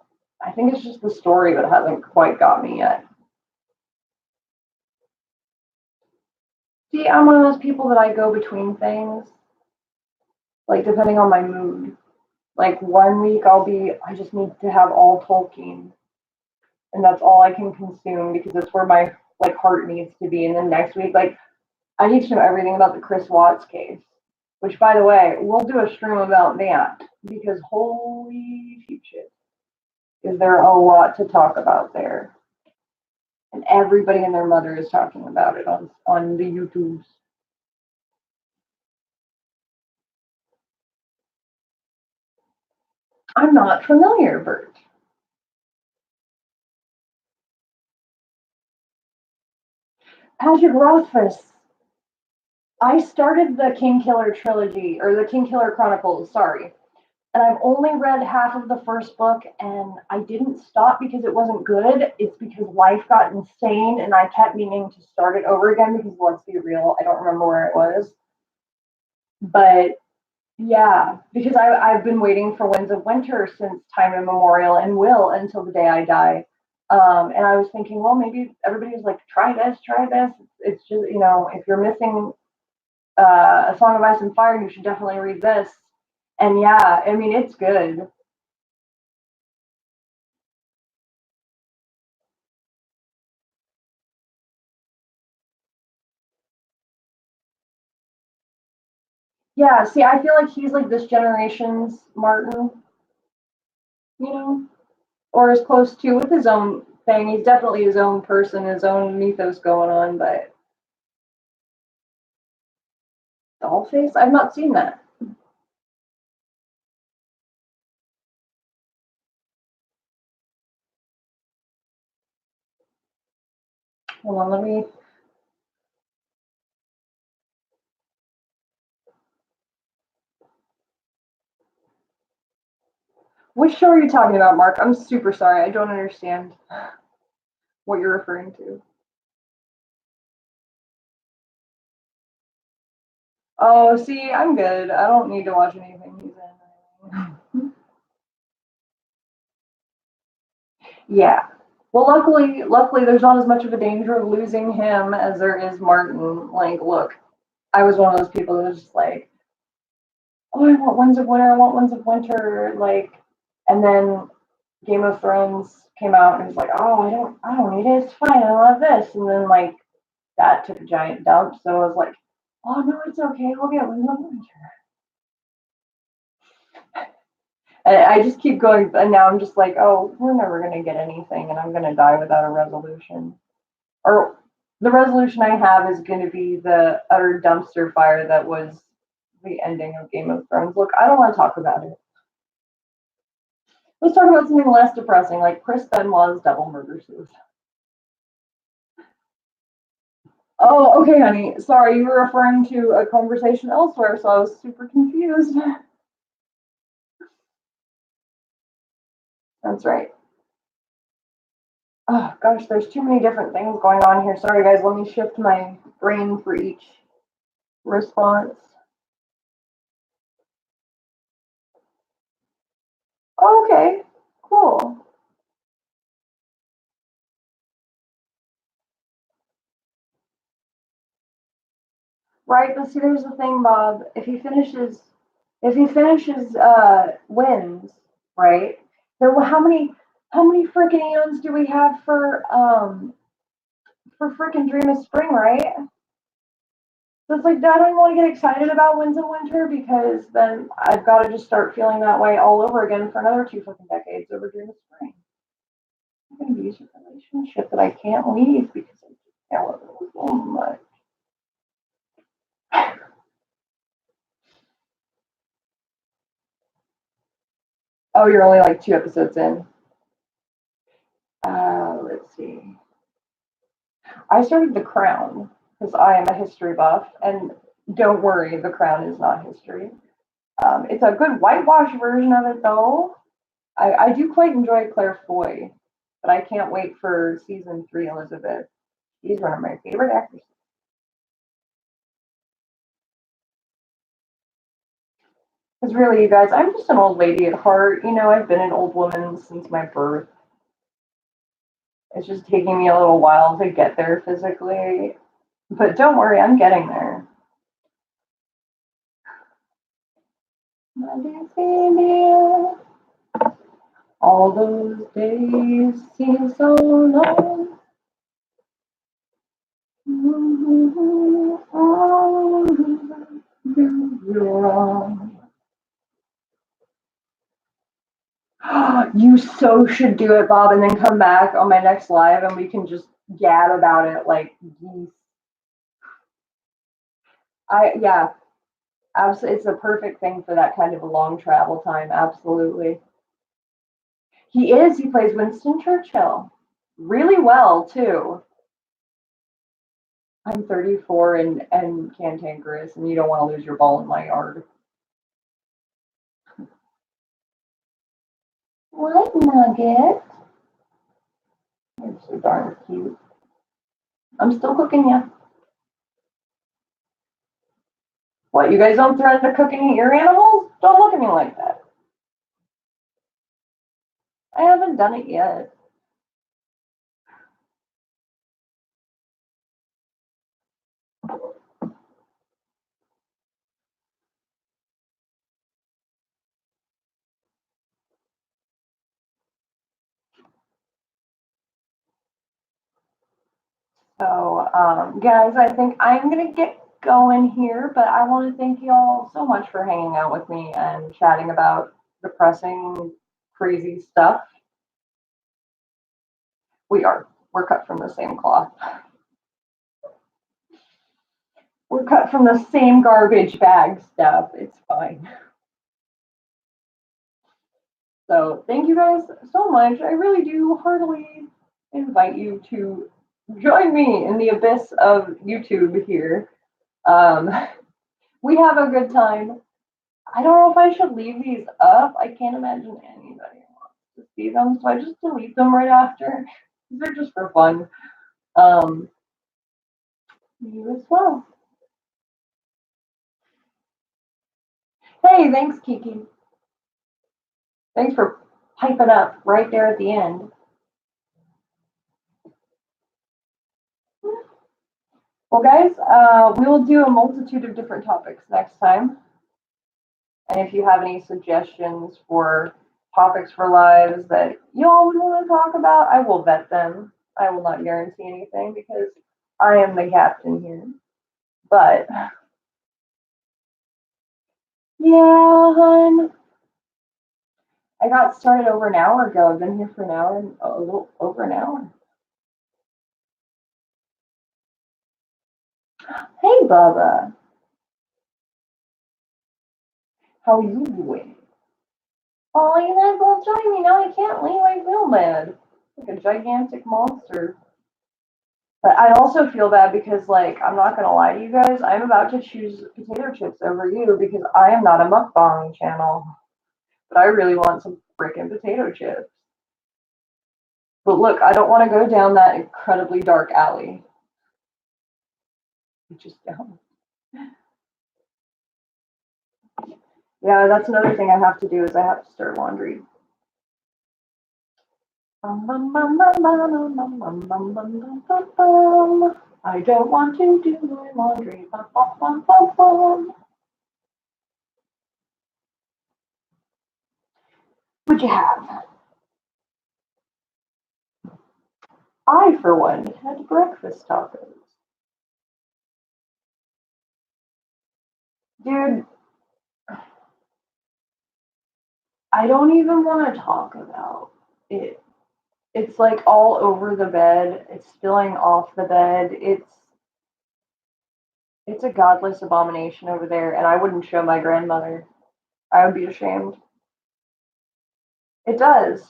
I think it's just the story that hasn't quite got me yet. See, I'm one of those people that I go between things, like, depending on my mood. Like, one week I just need to have all Tolkien and that's all I can consume because it's where my like heart needs to be. And then next week, like I need to know everything about the Chris Watts case, which by the way, we'll do a stream about that because holy shit, is there a lot to talk about there. And everybody and their mother is talking about it on the YouTubes. I'm not familiar, Bert. Patrick Rothfuss. I started the King Killer trilogy or the King Killer Chronicles. Sorry, and I've only read half of the first book and I didn't stop because it wasn't good. It's because life got insane and I kept meaning to start it over again because let's be real, I don't remember where it was. But yeah, because I've been waiting for Winds of Winter since time immemorial and will until the day I die. And I was thinking, well, maybe everybody's like, try this, try this. It's just, you know, if you're missing A Song of Ice and Fire, you should definitely read this. And yeah, I mean, it's good. Yeah, see, I feel like he's like this generation's Martin, you know, or as close to with his own thing. He's definitely his own person, his own mythos going on. But Dollface, I've not seen that. Hold on, let me. Which show are you talking about, Mark? I'm super sorry. I don't understand what you're referring to. Oh, see, I'm good. I don't need to watch anything he's in. Yeah. Well, luckily, there's not as much of a danger of losing him as there is Martin. Like, look, I was one of those people that was just like, oh, I want Winds of Winter, I want Winds of Winter, like, and then Game of Thrones came out and it was like, oh, I don't need it, it's fine, I love this, and then like that took a giant dump, so I was like, oh no, it's okay, we'll get Winds of Winter. And I just keep going, and now I'm just like, oh, we're never gonna get anything, and I'm gonna die without a resolution. Or the resolution I have is gonna be the utter dumpster fire that was the ending of Game of Thrones. Look, I don't want to talk about it. Let's talk about something less depressing, like Chris Benoit's double murder suit. Oh, okay, honey. Sorry, you were referring to a conversation elsewhere, so I was super confused. That's right. Oh, gosh, there's too many different things going on here. Sorry, guys. Let me shift my brain for each response. Okay, cool. Right, but see, there's the thing, Bob. If he finishes wins, right? There, how many freaking eons do we have for freaking Dream of Spring, right? So it's like I don't want to get excited about Winds of Winter because then I've got to just start feeling that way all over again for another two fucking decades over Dream of Spring. I'm gonna be a relationship that I can't leave because I just love it so much. Oh, you're only like two episodes in. Let's see. I started The Crown because I am a history buff, and don't worry, The Crown is not history. It's a good whitewash version of it, though. I do quite enjoy Claire Foy, but I can't wait for season 3, Elizabeth. She's one of my favorite actresses. Because really, you guys, I'm just an old lady at heart. You know, I've been an old woman since my birth. It's just taking me a little while to get there physically. But don't worry, I'm getting there. My dear Savior, all those days seem so long. You're wrong. You so should do it, Bob, and then come back on my next live and we can just gab about it like geese. Yeah, absolutely. It's a perfect thing for that kind of a long travel time. Absolutely. He is. He plays Winston Churchill really well too. I'm 34 and cantankerous, and you don't want to lose your ball in my yard. What nugget? You're so darn cute. I'm still cooking you. What, you guys don't threaten to cook and eat your animals? Don't look at me like that. I haven't done it yet. So, guys, I think I'm going to get going here, but I want to thank you all so much for hanging out with me and chatting about depressing, crazy stuff. We're cut from the same cloth. We're cut from the same garbage bag stuff. It's fine. So thank you guys so much. I really do heartily invite you to join me in the abyss of YouTube here. Um, we have a good time. I don't know if I should leave these up. I can't imagine anybody wants to see them, so I just delete them right after. They're just for fun. Um, you as well. Hey, thanks, Kiki. Thanks for piping up right there at the end. Well, guys, we will do a multitude of different topics next time. And if you have any suggestions for topics for lives that y'all would want to talk about, I will vet them. I will not guarantee anything because I am the captain here. But yeah, hun. I got started over an hour ago. I've been here for an hour and a little over an hour. Hey, Bubba. How you doing? Oh, you guys won't join me now. I can't leave. I feel bad. Like a gigantic monster. But I also feel bad because, like, I'm not gonna lie to you guys. I'm about to choose potato chips over you because I am not a mukbang channel. But I really want some freaking potato chips. But look, I don't want to go down that incredibly dark alley. I just don't. Yeah, that's another thing I have to do is I have to start laundry. I don't want to do my laundry. What'd you have? I, for one, had breakfast tacos. Dude, I don't even want to talk about it. It's like all over the bed. It's spilling off the bed. It's a godless abomination over there, and I wouldn't show my grandmother. I would be ashamed. It does.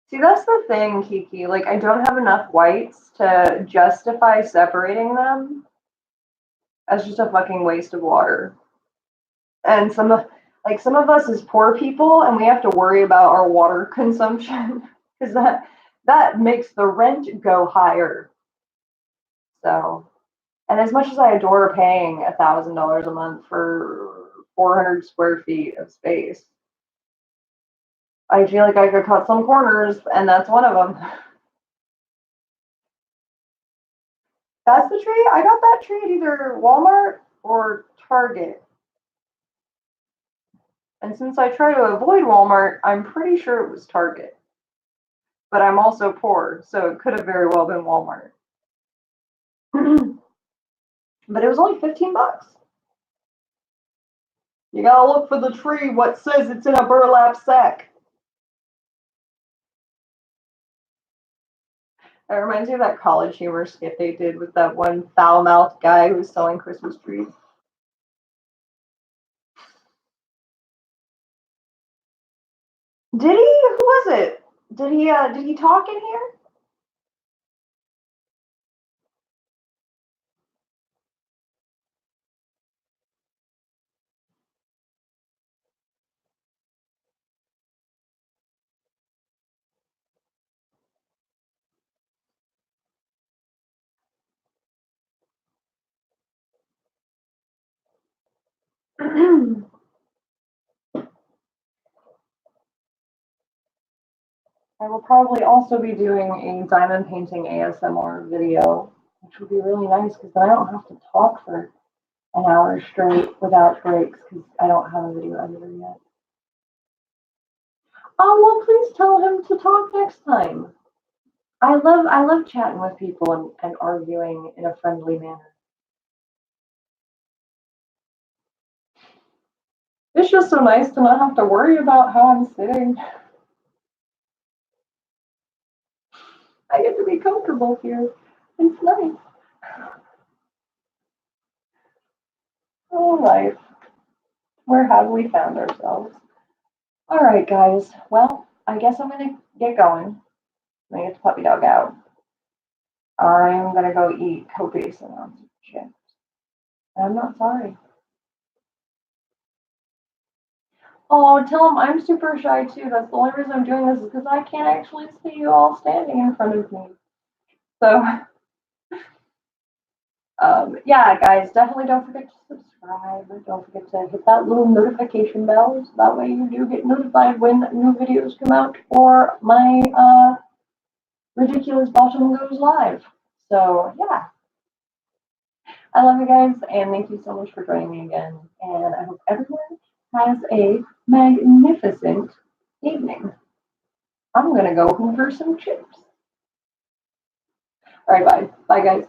See, that's the thing, Kiki. Like, I don't have enough whites to justify separating them as just a fucking waste of water. And some of us as poor people, and we have to worry about our water consumption because that makes the rent go higher. So, and as much as I adore paying $1,000 a month for 400 square feet of space, I feel like I could cut some corners, and that's one of them. That's the tree. I got that tree at either Walmart or Target. And since I try to avoid Walmart, I'm pretty sure it was Target. But I'm also poor, so it could have very well been Walmart. But it was only $15. You gotta look for the tree. What says it's in a burlap sack? That reminds me of that College Humor skit they did with that one foul-mouthed guy who was selling Christmas trees. Did he? Who was it? Did he talk in here? I will probably also be doing a diamond painting ASMR video, which will be really nice because then I don't have to talk for an hour straight without breaks because I don't have a video editor yet. Oh, well, please tell him to talk next time. I love chatting with people and arguing in a friendly manner. It's just so nice to not have to worry about how I'm sitting. I get to be comfortable here. It's nice. Oh, life. Where have we found ourselves? All right, guys. Well, I guess I'm gonna get going. I'm gonna get the puppy dog out. I'm gonna go eat copious amounts of chips. I'm not sorry. Oh, tell him I'm super shy too. That's the only reason I'm doing this is because I can't actually see you all standing in front of me. So, yeah, guys, definitely don't forget to subscribe. Don't forget to hit that little notification bell so that way you do get notified when new videos come out or my ridiculous bottom goes live. So, yeah, I love you guys and thank you so much for joining me again. And I hope everyone has a magnificent evening. I'm gonna go hoover some chips. All right, bye. Bye, guys.